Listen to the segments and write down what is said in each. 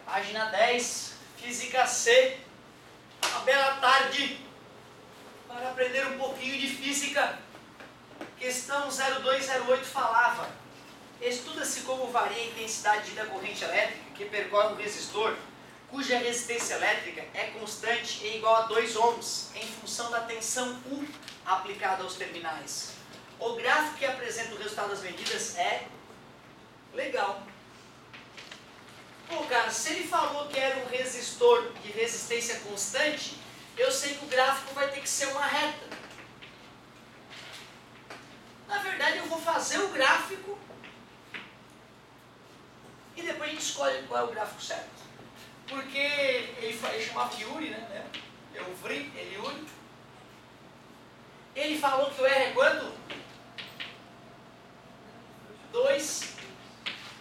Página 10, Física C. Uma bela tarde para aprender um pouquinho de física. Questão 0208 falava: estuda-se como varia a intensidade da corrente elétrica que percorre um resistor cuja resistência elétrica é constante e igual a 2 ohms em função da tensão U aplicada aos terminais. O gráfico que apresenta o resultado das medidas é legal. Pô, cara, se ele falou que era um resistor de resistência constante, eu sei que o gráfico vai ter que ser uma reta. Na verdade, eu vou fazer o gráfico e depois a gente escolhe qual é o gráfico certo. Porque ele chamava de Uri, né? Eu Vri, ele Uri. Ele falou que o R é quanto? 2.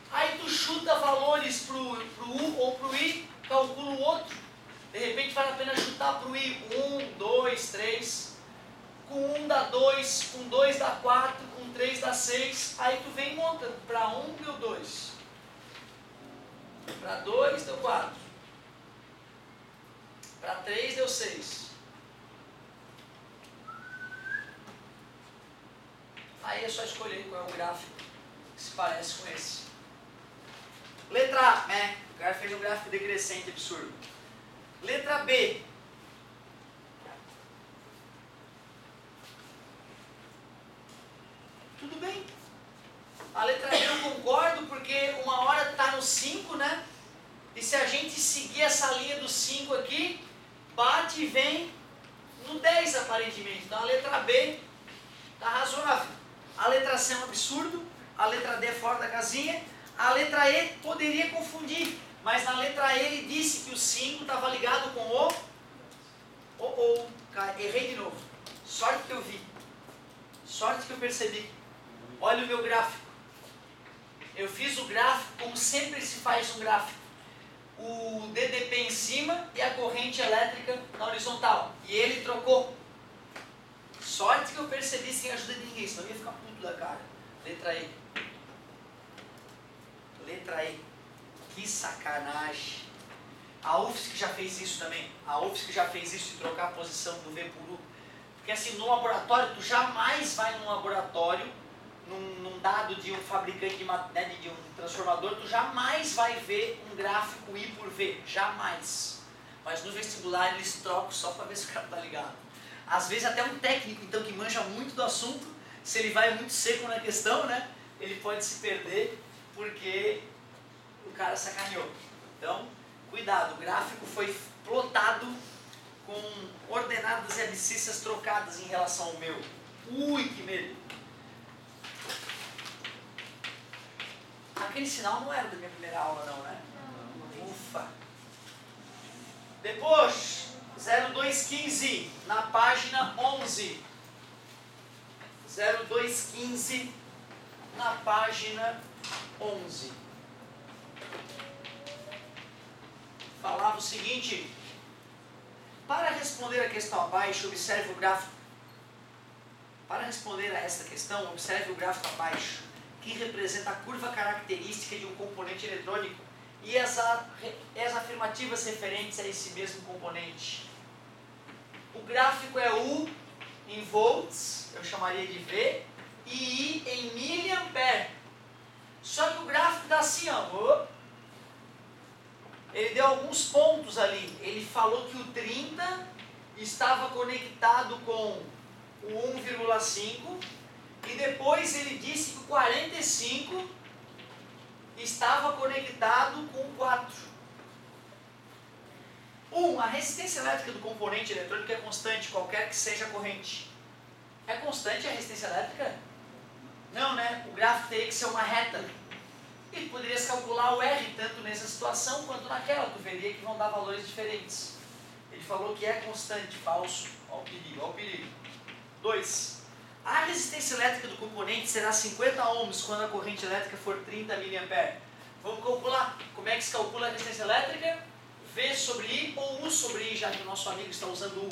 Aí tu chuta valores pro U ou pro I, calcula o outro. De repente vale a pena chutar pro I 1, 2, 3. Com 1 dá 2, com 2 dá 4, com 3 dá 6. Aí tu vem montando. Para 1 deu 2. Para 2 deu 4. Para 3 deu 6. Aí é só escolher qual é o gráfico que se parece com esse. Letra A, né? O cara fez um gráfico decrescente absurdo. Letra B. Tudo bem. A letra B eu concordo porque uma hora está no 5, né? E se a gente seguir essa linha do 5 aqui, bate e vem no 10 aparentemente. Então a letra B está razoável. A letra C é um absurdo. A letra D é fora da casinha. A letra E poderia confundir, mas na letra E ele disse que o 5 estava ligado com o... Errei de novo. Sorte que eu vi. Sorte que eu percebi. Olha o meu gráfico. Eu fiz o gráfico como sempre se faz um gráfico. O DDP em cima e a corrente elétrica na horizontal. E ele trocou. Sorte que eu percebi sem a ajuda de ninguém, senão eu ia ficar puto da cara. Letra E. Letra E. Que sacanagem. A UFSC já fez isso também. A UFSC já fez isso de trocar a posição do V por U. Porque assim, no laboratório, tu jamais vai num laboratório, num dado de um fabricante de um transformador, tu jamais vai ver um gráfico I por V. Jamais. Mas no vestibular eles trocam só para ver se o cara tá ligado. Às vezes até um técnico, então, que manja muito do assunto, se ele vai muito seco na questão, né, ele pode se perder porque o cara sacaneou. Então, cuidado, o gráfico foi plotado com ordenadas e abscissas trocadas em relação ao meu. Ui, que medo! Aquele sinal não era da minha primeira aula não, né? Ufa! Depois, 0215, na página 11. 0215, na página 11. Falava o seguinte: para responder a questão abaixo, observe o gráfico. Para responder a esta questão, observe o gráfico abaixo, que representa a curva característica de um componente eletrônico e as afirmativas referentes a esse mesmo componente. O gráfico é U em volts, eu chamaria de V, e I em miliampere. Só que o gráfico está assim, ó. Ele deu alguns pontos ali. Ele falou que o 30 estava conectado com o 1,5 e depois ele disse que o 45 estava conectado com o 4. A resistência elétrica do componente eletrônico é constante, qualquer que seja a corrente. É constante a resistência elétrica? Não, né? O gráfico teria que ser uma reta. E poderias calcular o R tanto nessa situação quanto naquela. Tu veria que vão dar valores diferentes. Ele falou que é constante, falso. Olha o perigo, olha o perigo. 2. A resistência elétrica do componente será 50 ohms quando a corrente elétrica for 30 mA. Vamos calcular. Como é que se calcula a resistência elétrica? V sobre I ou U sobre I, já que o nosso amigo está usando U.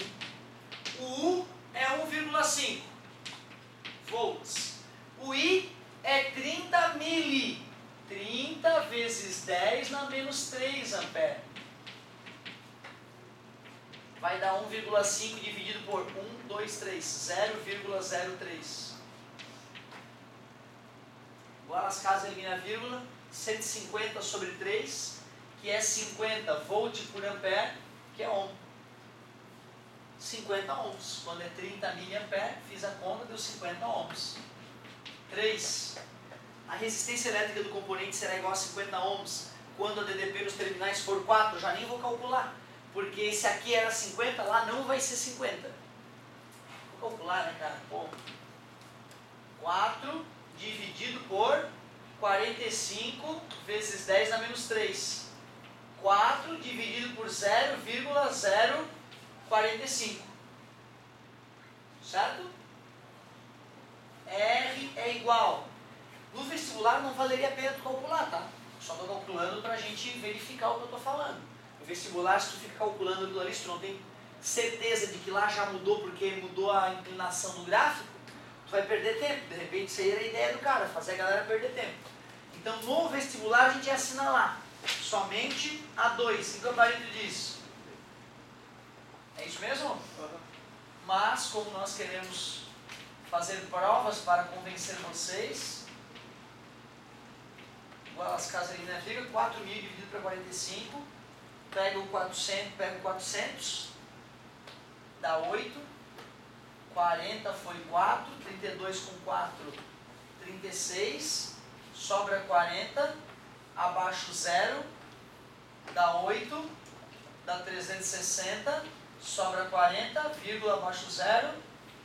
O U é 1,5 volts. menos 3 amperes. Vai dar 1,5 dividido por 1, 2, 3, 0,03. Igual as casas elimina a vírgula, 150 sobre 3, que é 50 volt por ampere, que é ohm. 50 ohms. Quando é 30 miliampere, fiz a conta, deu 50 ohms. 3. A resistência elétrica do componente será igual a 50 ohms quando a DDP nos terminais for 4. Já nem vou calcular, porque se aqui era 50, lá não vai ser 50. Vou calcular, né, cara? Bom, 4 dividido por 45 vezes 10 na menos 3. 4 dividido por 0,045. Certo? R é igual. No vestibular não valeria a pena tu calcular, tá? Só estou calculando para a gente verificar o que eu estou falando. No vestibular, se tu fica calculando aquilo ali, se tu não tem certeza de que lá já mudou porque mudou a inclinação do gráfico, tu vai perder tempo. De repente, isso aí era a ideia do cara, fazer a galera perder tempo. Então, no vestibular, a gente ia assinalar somente A2. Que gabarito disso? É isso mesmo? Uhum. Mas, como nós queremos fazer provas para convencer vocês, igual as casas ali na figa, 4.000 dividido para 45, pega o 400, dá 8, 40 foi 4, 32 com 4, 36, sobra 40, abaixo 0, dá 8, dá 360, sobra 40, vírgula abaixo 0,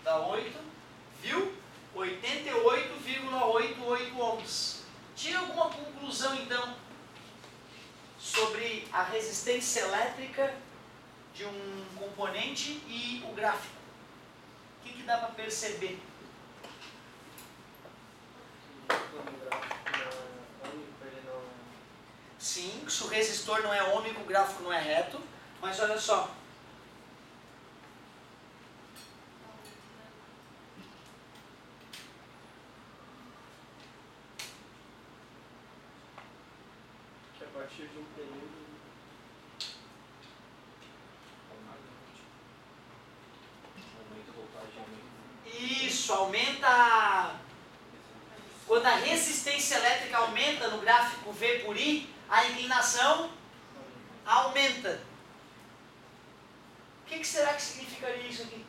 dá 8, viu? 88,88 ohms. Tira alguma conclusão então sobre a resistência elétrica de um componente e o gráfico. O que dá para perceber? Sim, se o resistor não é ômico, o gráfico não é reto, mas olha só. Que a partir de um período aumenta a voltagem. Isso, aumenta. Quando a resistência elétrica aumenta no gráfico V por I, a inclinação aumenta. O que será que significaria isso aqui?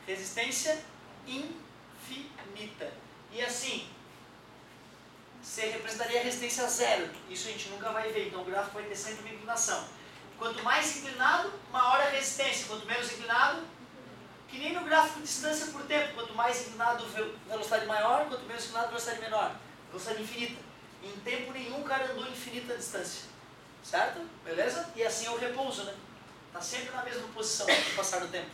Resistência infinita. E assim, você representaria a resistência zero. Isso a gente nunca vai ver, então o gráfico vai ter sempre uma inclinação. Quanto mais inclinado, maior a resistência. Quanto menos inclinado, que nem no gráfico de distância por tempo. Quanto mais inclinado, velocidade maior, quanto menos inclinado, velocidade menor. Velocidade infinita. Em tempo nenhum o cara andou infinita distância. Certo? Beleza? E assim é o repouso, né? Está sempre na mesma posição com o passar do tempo.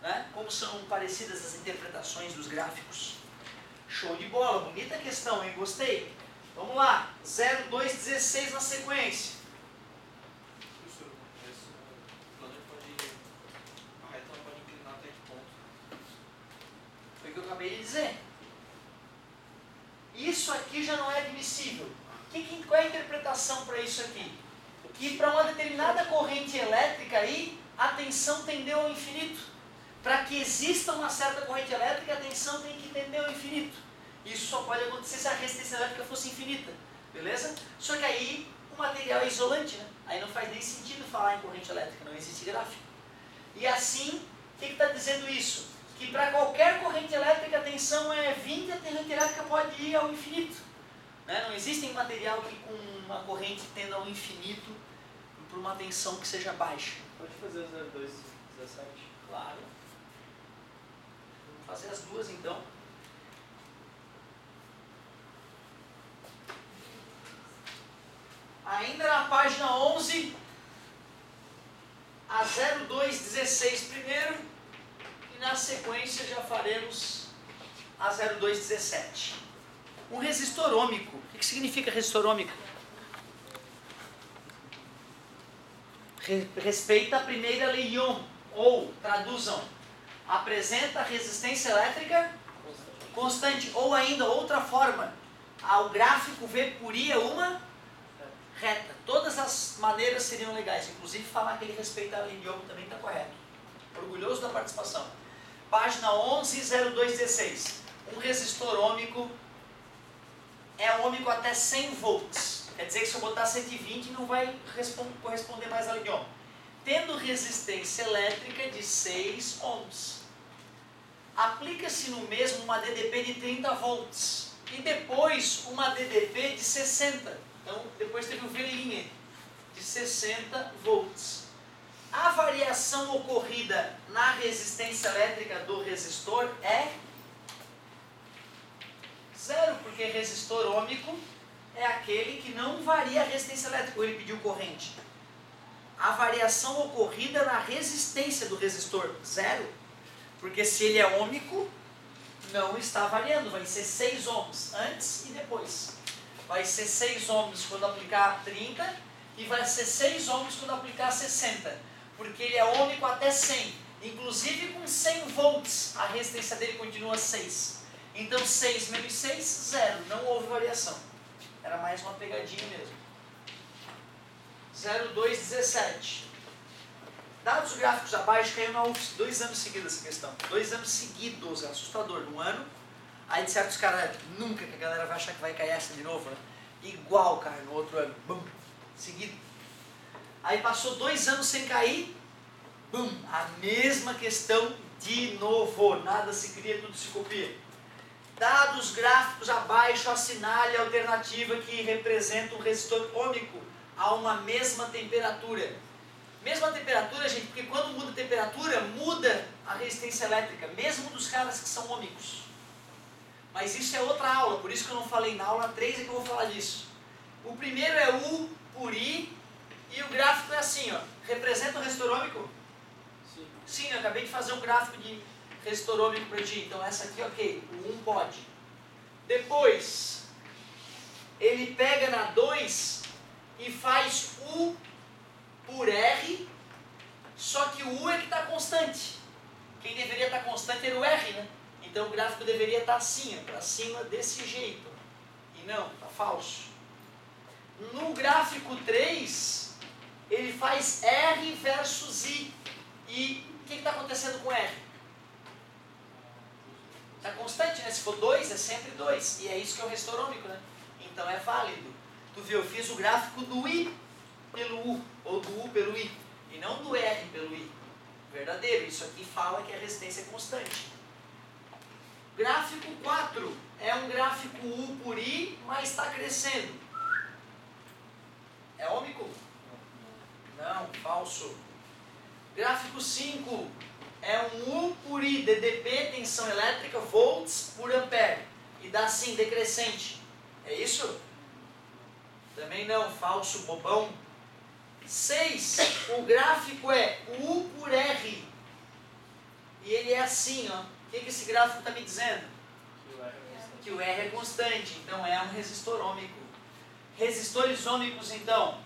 Né? Como são parecidas as interpretações dos gráficos. Show de bola, bonita questão, hein? Gostei. Vamos lá, 0, 2, 16 na sequência. Professor, esse planner pode. A reta pode inclinar até que ponto? Foi o que eu acabei de dizer. Isso aqui já não é admissível. Qual é a interpretação para isso aqui? Que para uma determinada corrente elétrica aí, a tensão tendeu ao infinito. Para que exista uma certa corrente elétrica, a tensão tem que tender ao infinito. Isso só pode acontecer se a resistência elétrica fosse infinita. Beleza? Só que aí o material é isolante, né? Aí não faz nem sentido falar em corrente elétrica, não existe gráfico. E assim, o que está dizendo isso? Que para qualquer corrente elétrica a tensão é 20, a corrente elétrica pode ir ao infinito. Né? Não existe material que com uma corrente tenda ao infinito por uma tensão que seja baixa. Pode fazer o 02, 17? Claro. Vamos fazer as duas então. Ainda na página 11, a 0216 primeiro e na sequência já faremos a 0217. Um resistor ômico. O que significa resistor ômico? Respeita a primeira lei de Ohm, ou, traduzam, apresenta resistência elétrica constante, ou ainda outra forma, ao gráfico V por I é uma reta. Todas as maneiras seriam legais, inclusive falar que ele respeita a lei de Ohm também está correto. Orgulhoso da participação. Página 110216. Um resistor ôhmico é ôhmico até 100 volts. Quer dizer que se eu botar 120 não vai corresponder mais à lei de Ohm. Tendo resistência elétrica de 6 ohms. Aplica-se no mesmo uma DDP de 30 volts. E depois uma DDP de 60. Então depois teve o V' de 60 volts. A variação ocorrida na resistência elétrica do resistor é zero, porque resistor ôhmico é aquele que não varia a resistência elétrica, ou ele pediu corrente. A variação ocorrida na resistência do resistor, zero, porque se ele é ôhmico, não está variando, vai ser 6 ohms antes e depois. Vai ser 6 ohms quando aplicar 30 e vai ser 6 ohms quando aplicar 60, porque ele é ôhmico até 100. Inclusive com 100 volts, a resistência dele continua 6. Então 6 menos 6, 0. Não houve variação. Era mais uma pegadinha mesmo. 0217. Dados gráficos abaixo, caiu na UFS 2 anos seguidos essa questão. 2 anos seguidos, é assustador. Num ano, aí de certos caras, nunca que a galera vai achar que vai cair essa de novo, né? Igual, cara, no outro ano. Bum, seguido. Aí passou 2 anos sem cair, bum, a mesma questão de novo. Nada se cria, tudo se copia. Dados gráficos abaixo, assinale a alternativa que representa um resistor ôhmico a uma mesma temperatura. Mesma temperatura, gente, porque quando muda a temperatura, muda a resistência elétrica, mesmo dos caras que são ôhmicos. Mas isso é outra aula, por isso que eu não falei na aula 3 é que eu vou falar disso. O primeiro é U por I, e o gráfico é assim, ó. Representa o resistor ôhmico? Sim. Sim, eu acabei de fazer um gráfico de resistor ôhmico para ti, então essa aqui, ok, o 1 pode. Depois, ele pega na 2 e faz U por R, só que o U é que está constante. Quem deveria estar constante era o R, né? Então o gráfico deveria estar assim, para cima desse jeito. E não, está falso. No gráfico 3, ele faz R versus I. E o que está acontecendo com R? Está constante, né? Se for 2, é sempre 2. E é isso que é o resistor ôhmico, né? Então é válido. Tu viu, eu fiz o gráfico do I pelo U, ou do U pelo I, e não do R pelo I. Verdadeiro, isso aqui fala que a resistência é constante. Gráfico 4 é um gráfico U por I, mas está crescendo. É ôhmico? Não, falso. Gráfico 5 é um U por I, DDP, tensão elétrica, volts por ampere. E dá assim, decrescente. É isso? Também não, falso, bobão. 6, o gráfico é U por R. E ele é assim, ó. O que esse gráfico está me dizendo? Que o R é constante, então é um resistor ôhmico. Resistores ôhmicos, então.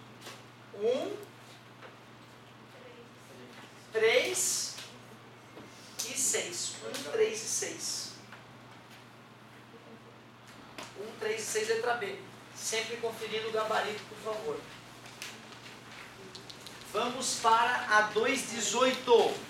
1, 3 e 6. 1, 3 e 6. 1, 3 e 6, letra B. Sempre conferindo o gabarito, por favor. Vamos para a 218.